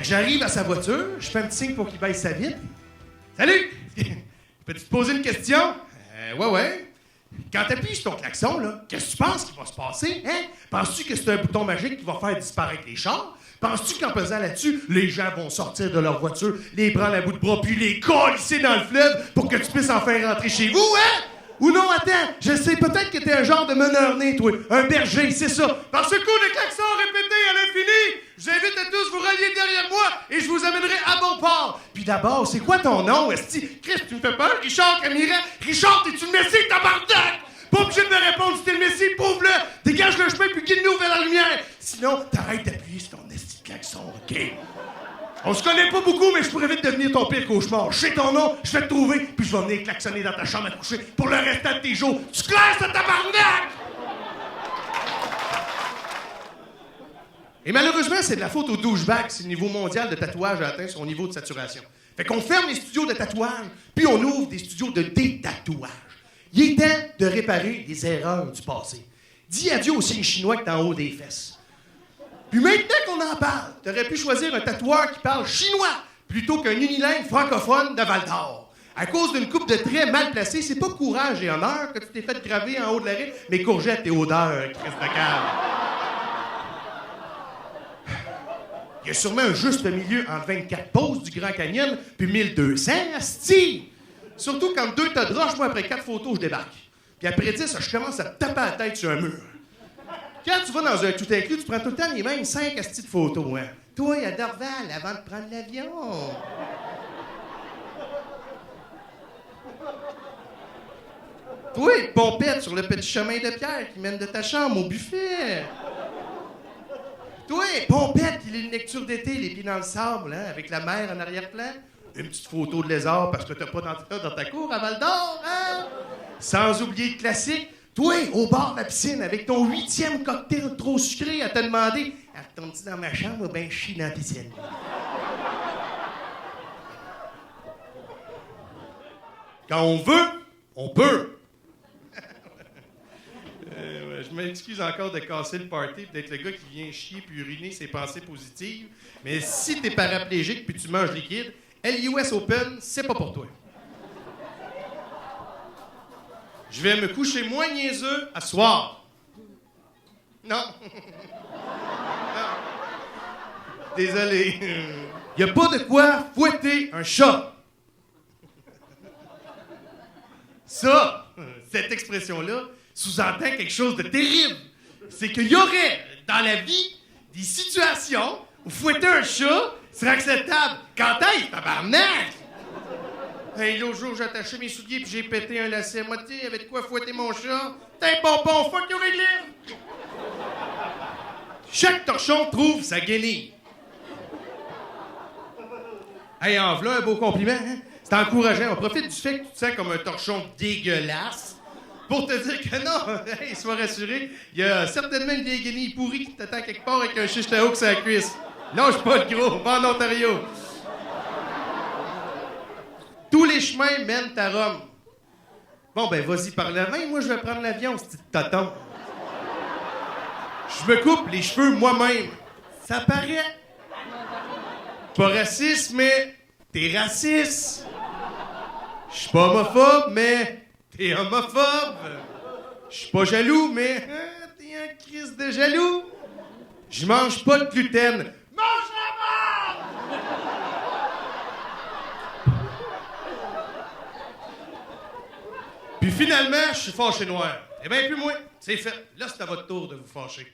que j'arrive à sa voiture, je fais un petit signe pour qu'il baisse sa vitre. Salut! Peux-tu te poser une question? Ouais. Quand t'appuies sur ton klaxon, là, qu'est-ce que tu penses qu'il va se passer? Hein? Penses-tu que c'est un bouton magique qui va faire disparaître les chars? Penses-tu qu'en pesant là-dessus, les gens vont sortir de leur voiture, les prendre à bout de bras, puis les colisser dans le fleuve pour que tu puisses enfin rentrer chez vous, hein? Ou non, attends, je sais, peut-être que t'es un genre de meneur-né, toi. Un berger, c'est ça. Par ce coup de klaxon répété à l'infini, j'invite à tous vous rallier derrière moi et je vous amènerai à bon port. Puis d'abord, c'est quoi ton nom, esti? Chris, tu me fais peur? Richard Camiret? Richard, t'es-tu le Messie, tabarnak? Pas obligé de me répondre si t'es le Messie, prouve-le! Dégage le chemin puis guide-nous vers la lumière! Sinon, t'arrêtes d'appuyer sur ton esti de klaxon, OK? On se connaît pas beaucoup, mais je pourrais vite devenir ton pire cauchemar. Je sais ton nom, je vais te trouver, puis je vais venir klaxonner dans ta chambre à coucher pour le restant de tes jours. Tu claires ce tabarnak! Et malheureusement, c'est de la faute au douchebag si le niveau mondial de tatouage a atteint son niveau de saturation. Fait qu'on ferme les studios de tatouage, puis on ouvre des studios de détatouage. Il est temps de réparer les erreurs du passé. Dis adieu au signe chinois que t'es en haut des fesses. Puis maintenant qu'on en parle, t'aurais pu choisir un tatoueur qui parle chinois plutôt qu'un unilingue francophone de Val-d'Or. À cause d'une coupe de traits mal placée, c'est pas courage et honneur que tu t'es fait graver en haut de l'arrêt, mais courgette et odeur, Christ de cave. Il y a sûrement un juste milieu entre 24 poses du Grand Canyon puis 1200, asti! Surtout quand 2 tas de roches, moi, après 4 photos, je débarque. Puis après 10, je commence à taper la tête sur un mur. Quand tu vas dans un tout inclus, tu prends tout le temps les mêmes 5 astis de photos, hein? Toi, à Dorval, avant de prendre l'avion. Toi, pompette sur le petit chemin de pierre qui mène de ta chambre au buffet. Toi, pompette qui lit une lecture d'été, les pieds dans le sable, hein, avec la mer en arrière-plan. Une petite photo de lézard parce que t'as pas d'antenne dans ta cour à Val-d'Or, hein? Sans oublier le classique. Toi, au bord de la piscine, avec ton 8e cocktail trop sucré, à te demander « Retourne-tu dans ma chambre ou ben je chie dans la piscine? » Quand on veut, on peut. Je m'excuse encore de casser le party et d'être le gars qui vient chier puis uriner ses pensées positives, mais si t'es paraplégique puis tu manges liquide, LUS Open, c'est pas pour toi. Je vais me coucher moins niaiseux à soir. Non. Non. Désolé. Y a pas de quoi fouetter un chat. Ça, cette expression-là, sous-entend quelque chose de terrible. C'est qu'il y aurait, dans la vie, des situations où fouetter un chat serait acceptable. Quand est-ce, tabarnak? Hey, l'autre jour, j'ai attaché mes souliers puis j'ai pété un lacet à moitié. Avec quoi fouetter mon chat? T'es un bonbon, fuck you, réglé! Chaque torchon trouve sa guenille. Hey, en v'là un beau compliment, hein? C'est encourageant. On profite du fait que tu te sens comme un torchon dégueulasse pour te dire que non, hey, sois rassuré, il y a certainement une vieille guenille pourrie qui t'attend quelque part avec un chiche à hook sur la cuisse. Lâche pas le gros, va en Ontario. Tous les chemins mènent à Rome. Bon, ben, vas-y par la main, moi, je vais prendre l'avion, ce petit tonton. Je me coupe les cheveux moi-même. Ça paraît. Pas raciste, mais t'es raciste. Je suis pas homophobe, mais t'es homophobe. Je suis pas jaloux, mais t'es un Christ de jaloux. Je mange pas de gluten. Mange la mort! Puis finalement, je suis fâché noir. Eh bien, plus moi, c'est fait. Là, c'est à votre tour de vous fâcher.